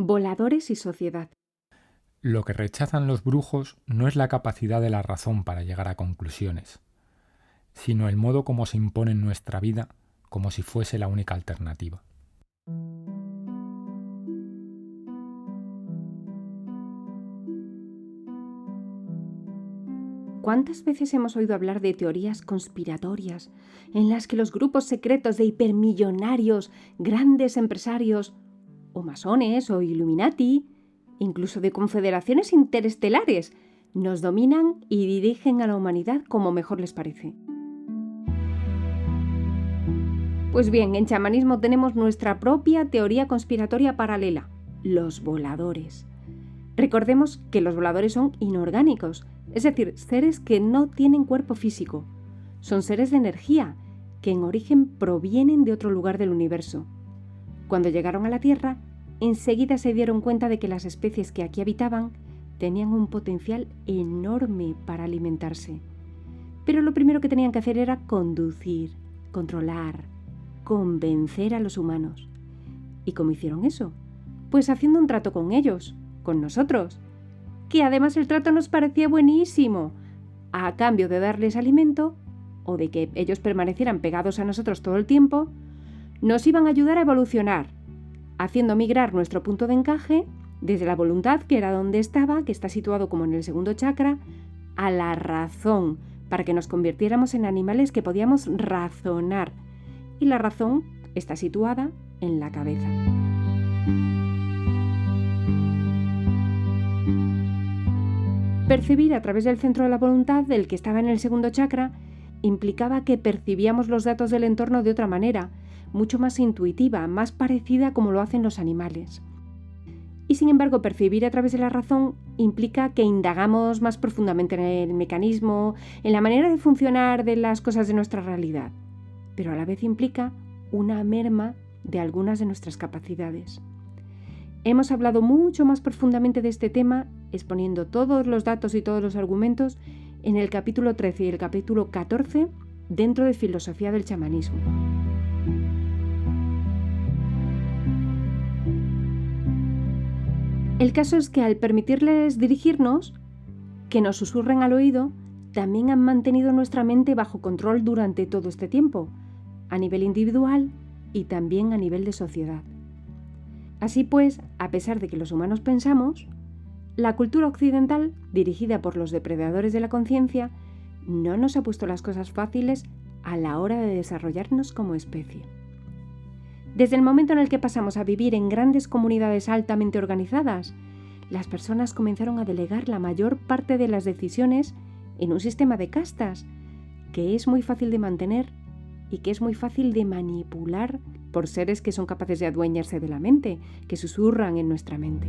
Voladores y sociedad. Lo que rechazan los brujos no es la capacidad de la razón para llegar a conclusiones, sino el modo como se impone en nuestra vida como si fuese la única alternativa. ¿Cuántas veces hemos oído hablar de teorías conspiratorias en las que los grupos secretos de hipermillonarios, grandes empresarios, o masones o Illuminati, incluso de confederaciones interestelares, nos dominan y dirigen a la humanidad como mejor les parece? Pues bien, en chamanismo tenemos nuestra propia teoría conspiratoria paralela, los voladores. Recordemos que los voladores son inorgánicos, es decir, seres que no tienen cuerpo físico. Son seres de energía, que en origen provienen de otro lugar del universo. Cuando llegaron a la Tierra, enseguida se dieron cuenta de que las especies que aquí habitaban tenían un potencial enorme para alimentarse. Pero lo primero que tenían que hacer era conducir, controlar, convencer a los humanos. ¿Y cómo hicieron eso? Pues haciendo un trato con ellos, con nosotros, que además el trato nos parecía buenísimo. A cambio de darles alimento, o de que ellos permanecieran pegados a nosotros todo el tiempo, nos iban a ayudar a evolucionar, haciendo migrar nuestro punto de encaje desde la voluntad, que era donde estaba, que está situado como en el segundo chakra, a la razón, para que nos convirtiéramos en animales que podíamos razonar. Y la razón está situada en la cabeza. Percibir a través del centro de la voluntad, del que estaba en el segundo chakra, implicaba que percibíamos los datos del entorno de otra manera, mucho más intuitiva, más parecida a como lo hacen los animales. Y sin embargo, percibir a través de la razón implica que indagamos más profundamente en el mecanismo, en la manera de funcionar de las cosas de nuestra realidad, pero a la vez implica una merma de algunas de nuestras capacidades. Hemos hablado mucho más profundamente de este tema, exponiendo todos los datos y todos los argumentos en el capítulo 13 y el capítulo 14 dentro de Filosofía del Chamanismo. El caso es que al permitirles dirigirnos, que nos susurren al oído, también han mantenido nuestra mente bajo control durante todo este tiempo, a nivel individual y también a nivel de sociedad. Así pues, a pesar de que los humanos pensamos, la cultura occidental, dirigida por los depredadores de la conciencia, no nos ha puesto las cosas fáciles a la hora de desarrollarnos como especie. Desde el momento en el que pasamos a vivir en grandes comunidades altamente organizadas, las personas comenzaron a delegar la mayor parte de las decisiones en un sistema de castas, que es muy fácil de mantener y que es muy fácil de manipular por seres que son capaces de adueñarse de la mente, que susurran en nuestra mente.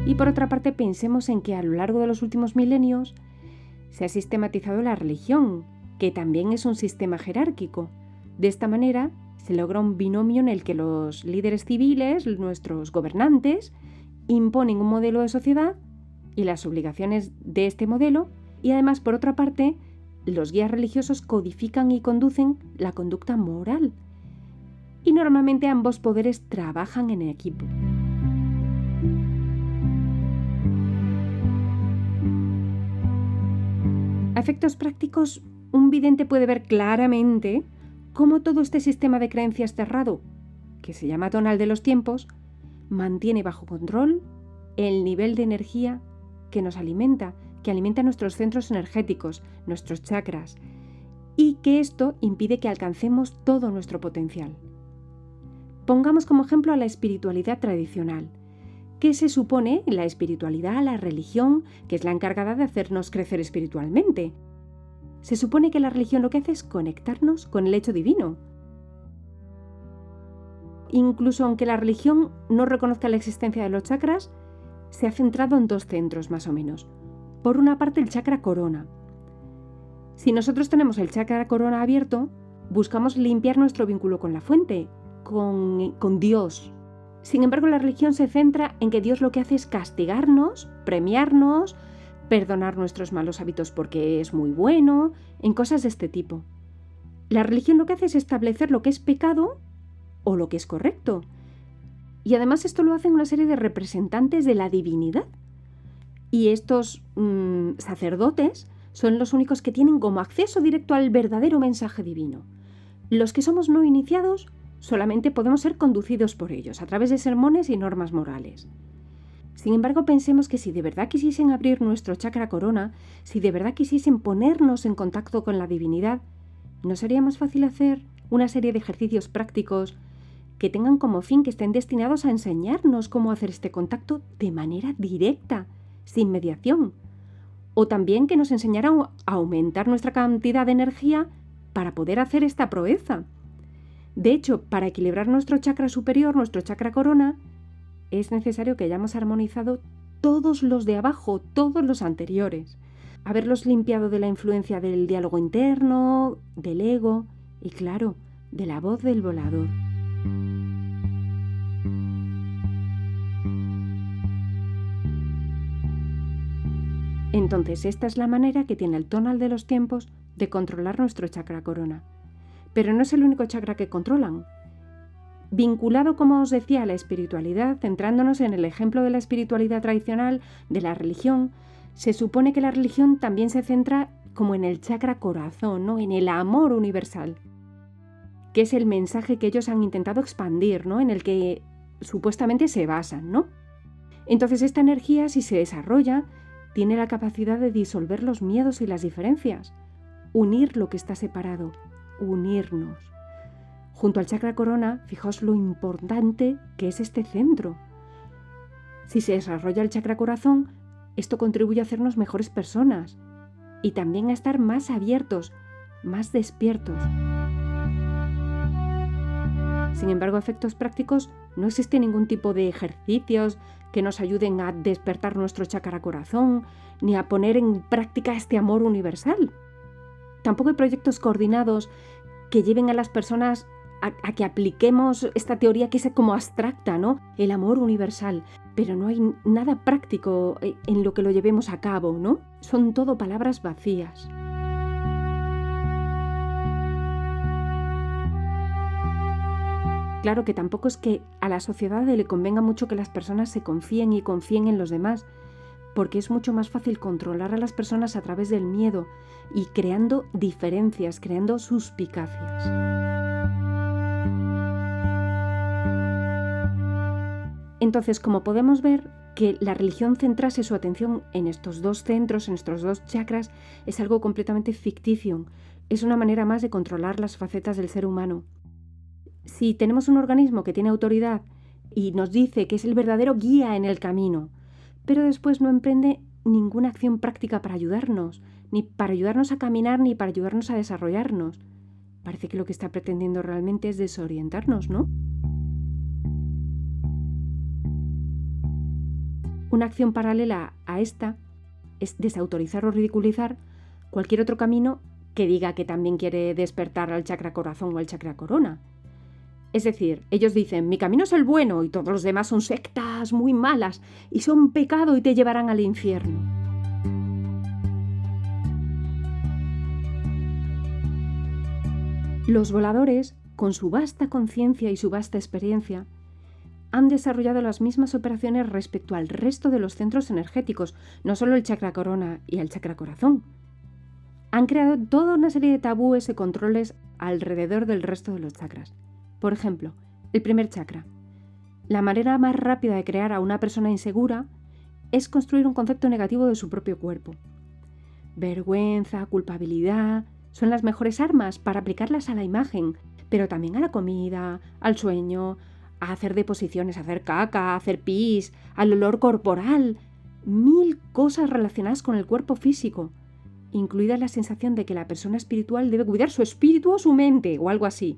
Y por otra parte, pensemos en que a lo largo de los últimos milenios se ha sistematizado la religión, que también es un sistema jerárquico. De esta manera se logra un binomio en el que los líderes civiles, nuestros gobernantes, imponen un modelo de sociedad y las obligaciones de este modelo, y además, por otra parte, los guías religiosos codifican y conducen la conducta moral. Y normalmente ambos poderes trabajan en equipo. A efectos prácticos, un vidente puede ver claramente cómo todo este sistema de creencias cerrado, que se llama tonal de los tiempos, mantiene bajo control el nivel de energía que nos alimenta, que alimenta nuestros centros energéticos, nuestros chakras, y que esto impide que alcancemos todo nuestro potencial. Pongamos como ejemplo a la espiritualidad tradicional. ¿Qué se supone la espiritualidad, la religión, que es la encargada de hacernos crecer espiritualmente? Se supone que la religión lo que hace es conectarnos con el hecho divino. Incluso aunque la religión no reconozca la existencia de los chakras, se ha centrado en dos centros más o menos. Por una parte, el chakra corona. Si nosotros tenemos el chakra corona abierto, buscamos limpiar nuestro vínculo con la fuente, con Dios. Sin embargo, la religión se centra en que Dios lo que hace es castigarnos, premiarnos, perdonar nuestros malos hábitos porque es muy bueno, en cosas de este tipo. La religión lo que hace es establecer lo que es pecado o lo que es correcto. Y además esto lo hacen una serie de representantes de la divinidad. Y estos sacerdotes son los únicos que tienen como acceso directo al verdadero mensaje divino. Los que somos no iniciados solamente podemos ser conducidos por ellos a través de sermones y normas morales. Sin embargo, pensemos que si de verdad quisiesen abrir nuestro chakra corona, si de verdad quisiesen ponernos en contacto con la divinidad, ¿no sería más fácil hacer una serie de ejercicios prácticos que tengan como fin que estén destinados a enseñarnos cómo hacer este contacto de manera directa, sin mediación? O también que nos enseñaran a aumentar nuestra cantidad de energía para poder hacer esta proeza. De hecho, para equilibrar nuestro chakra superior, nuestro chakra corona, es necesario que hayamos armonizado todos los de abajo, todos los anteriores. Haberlos limpiado de la influencia del diálogo interno, del ego y, claro, de la voz del volador. Entonces, esta es la manera que tiene el tonal de los tiempos de controlar nuestro chakra corona. Pero no es el único chakra que controlan. Vinculado, como os decía, a la espiritualidad, centrándonos en el ejemplo de la espiritualidad tradicional, de la religión, se supone que la religión también se centra como en el chakra corazón, ¿no? En el amor universal, que es el mensaje que ellos han intentado expandir, ¿no? En el que supuestamente se basan, ¿no? Entonces esta energía, si se desarrolla, tiene la capacidad de disolver los miedos y las diferencias, unir lo que está separado, unirnos. Junto al chakra corona, fijaos lo importante que es este centro. Si se desarrolla el chakra corazón, esto contribuye a hacernos mejores personas y también a estar más abiertos, más despiertos. Sin embargo, a efectos prácticos, no existe ningún tipo de ejercicios que nos ayuden a despertar nuestro chakra corazón, ni a poner en práctica este amor universal. Tampoco hay proyectos coordinados que lleven a las personas a que apliquemos esta teoría que es como abstracta, ¿no? El amor universal. Pero no hay nada práctico en lo que lo llevemos a cabo, ¿no? Son todo palabras vacías. Claro que tampoco es que a la sociedad le convenga mucho que las personas se confíen y confíen en los demás, porque es mucho más fácil controlar a las personas a través del miedo y creando diferencias, creando suspicacias. Entonces, como podemos ver, que la religión centrase su atención en estos dos centros, en estos dos chakras, es algo completamente ficticio. Es una manera más de controlar las facetas del ser humano. Si tenemos un organismo que tiene autoridad y nos dice que es el verdadero guía en el camino, pero después no emprende ninguna acción práctica para ayudarnos, ni para ayudarnos a caminar, ni para ayudarnos a desarrollarnos, parece que lo que está pretendiendo realmente es desorientarnos, ¿no? Una acción paralela a esta es desautorizar o ridiculizar cualquier otro camino que diga que también quiere despertar al chakra corazón o al chakra corona. Es decir, ellos dicen, mi camino es el bueno y todos los demás son sectas muy malas y son pecado y te llevarán al infierno. Los voladores, con su vasta conciencia y su vasta experiencia, han desarrollado las mismas operaciones respecto al resto de los centros energéticos, no solo el chakra corona y el chakra corazón. Han creado toda una serie de tabúes y controles alrededor del resto de los chakras. Por ejemplo, el primer chakra. La manera más rápida de crear a una persona insegura es construir un concepto negativo de su propio cuerpo. Vergüenza, culpabilidad, son las mejores armas para aplicarlas a la imagen, pero también a la comida, al sueño, a hacer deposiciones, a hacer caca, a hacer pis, al olor corporal, 1000 cosas relacionadas con el cuerpo físico, incluida la sensación de que la persona espiritual debe cuidar su espíritu o su mente o algo así.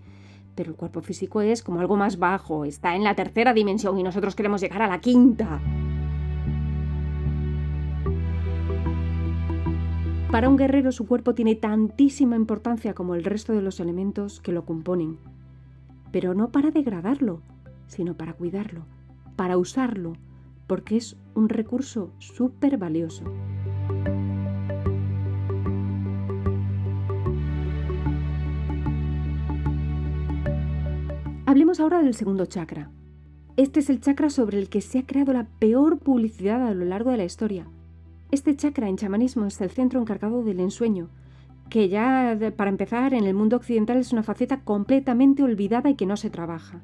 Pero el cuerpo físico es como algo más bajo, está en la tercera dimensión y nosotros queremos llegar a la quinta. Para un guerrero su cuerpo tiene tantísima importancia como el resto de los elementos que lo componen, pero no para degradarlo, sino para cuidarlo, para usarlo, porque es un recurso súper valioso. Hablemos ahora del segundo chakra. Este es el chakra sobre el que se ha creado la peor publicidad a lo largo de la historia. Este chakra en chamanismo es el centro encargado del ensueño, que ya, para empezar, en el mundo occidental es una faceta completamente olvidada y que no se trabaja.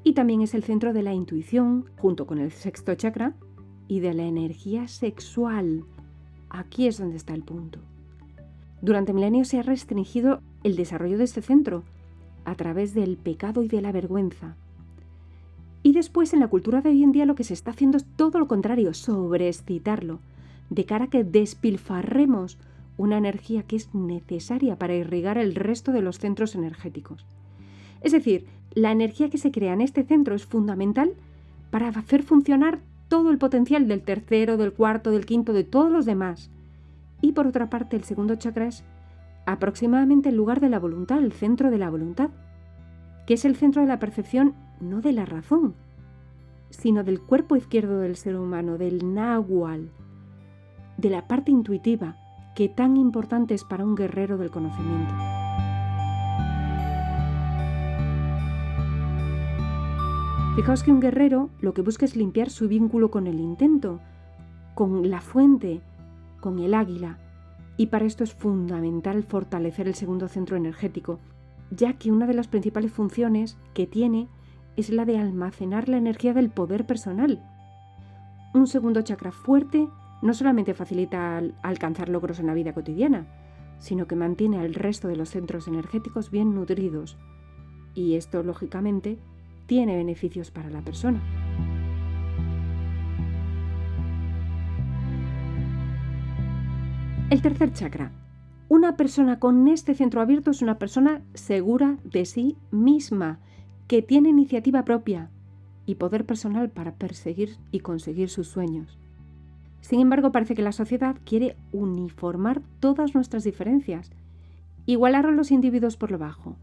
Y también es el centro de la intuición, junto con el sexto chakra, y de la energía sexual. Aquí es donde está el punto. Durante milenios se ha restringido el desarrollo de este centro a través del pecado y de la vergüenza. Y después, en la cultura de hoy en día, lo que se está haciendo es todo lo contrario, sobreexcitarlo, de cara a que despilfarremos una energía que es necesaria para irrigar el resto de los centros energéticos. Es decir, la energía que se crea en este centro es fundamental para hacer funcionar todo el potencial del tercero, del cuarto, del quinto, de todos los demás. Y por otra parte, el segundo chakra es aproximadamente el lugar de la voluntad, el centro de la voluntad, que es el centro de la percepción, no de la razón, sino del cuerpo izquierdo del ser humano, del náhuatl, de la parte intuitiva, que tan importante es para un guerrero del conocimiento. Fijaos que un guerrero lo que busca es limpiar su vínculo con el intento, con la fuente, con el águila, y para esto es fundamental fortalecer el segundo centro energético, ya que una de las principales funciones que tiene es la de almacenar la energía del poder personal. Un segundo chakra fuerte no solamente facilita alcanzar logros en la vida cotidiana, sino que mantiene al resto de los centros energéticos bien nutridos. Y esto, lógicamente, tiene beneficios para la persona. El tercer chakra. Una persona con este centro abierto es una persona segura de sí misma, que tiene iniciativa propia y poder personal para perseguir y conseguir sus sueños. Sin embargo, parece que la sociedad quiere uniformar todas nuestras diferencias, igualar a los individuos por lo bajo.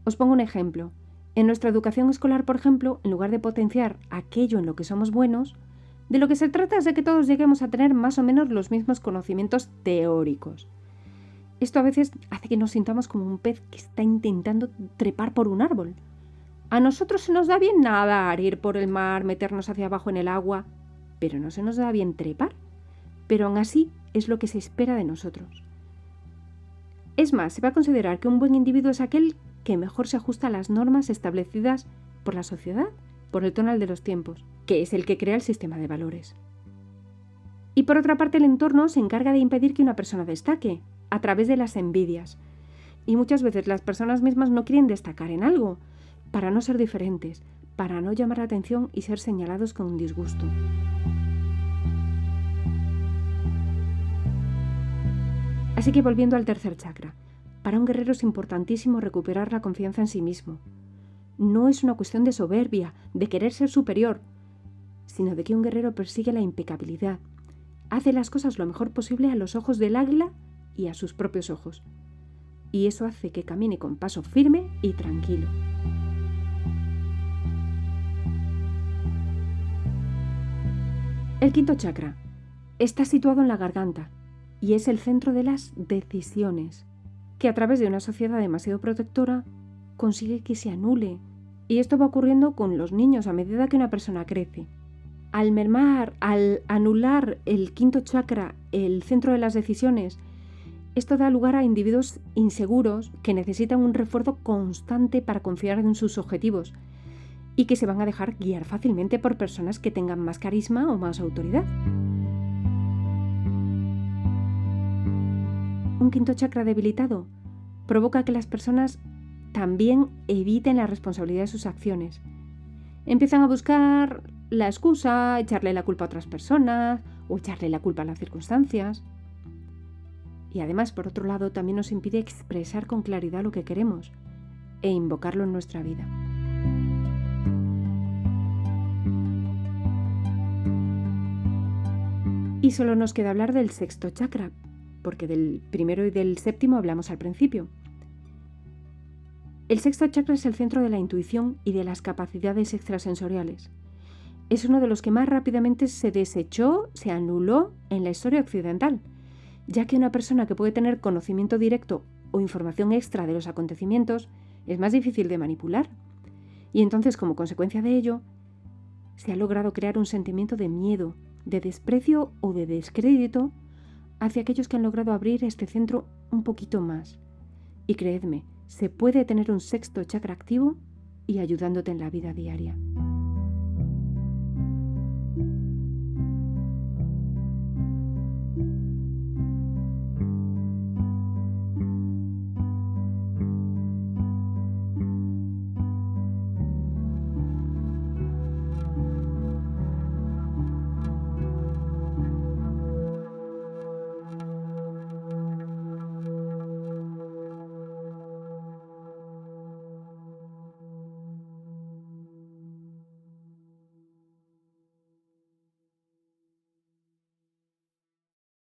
Os pongo un ejemplo. En nuestra educación escolar, por ejemplo, en lugar de potenciar aquello en lo que somos buenos, de lo que se trata es de que todos lleguemos a tener más o menos los mismos conocimientos teóricos. Esto a veces hace que nos sintamos como un pez que está intentando trepar por un árbol. A nosotros se nos da bien nadar, ir por el mar, meternos hacia abajo en el agua, pero no se nos da bien trepar. Pero aún así es lo que se espera de nosotros. Es más, se va a considerar que un buen individuo es aquel que mejor se ajusta a las normas establecidas por la sociedad, por el tonal de los tiempos, que es el que crea el sistema de valores. Y por otra parte, el entorno se encarga de impedir que una persona destaque, a través de las envidias. Y muchas veces las personas mismas no quieren destacar en algo, para no ser diferentes, para no llamar la atención y ser señalados con un disgusto. Así que volviendo al tercer chakra, para un guerrero es importantísimo recuperar la confianza en sí mismo. No es una cuestión de soberbia, de querer ser superior, sino de que un guerrero persigue la impecabilidad, hace las cosas lo mejor posible a los ojos del águila y a sus propios ojos. Y eso hace que camine con paso firme y tranquilo. El quinto chakra está situado en la garganta y es el centro de las decisiones, que a través de una sociedad demasiado protectora consigue que se anule. Y esto va ocurriendo con los niños a medida que una persona crece. Al mermar, al anular el quinto chakra, el centro de las decisiones, esto da lugar a individuos inseguros que necesitan un refuerzo constante para confiar en sus objetivos y que se van a dejar guiar fácilmente por personas que tengan más carisma o más autoridad. Un quinto chakra debilitado provoca que las personas también eviten la responsabilidad de sus acciones. Empiezan a buscar la excusa, echarle la culpa a otras personas o echarle la culpa a las circunstancias. Y además, por otro lado, también nos impide expresar con claridad lo que queremos e invocarlo en nuestra vida. Y solo nos queda hablar del sexto chakra, porque del primero y del séptimo hablamos al principio. El sexto chakra es el centro de la intuición y de las capacidades extrasensoriales. Es uno de los que más rápidamente se desechó, se anuló en la historia occidental, ya que una persona que puede tener conocimiento directo o información extra de los acontecimientos es más difícil de manipular. Y entonces, como consecuencia de ello, se ha logrado crear un sentimiento de miedo, de desprecio o de descrédito hacia aquellos que han logrado abrir este centro un poquito más. Y creedme, se puede tener un sexto chakra activo y ayudándote en la vida diaria.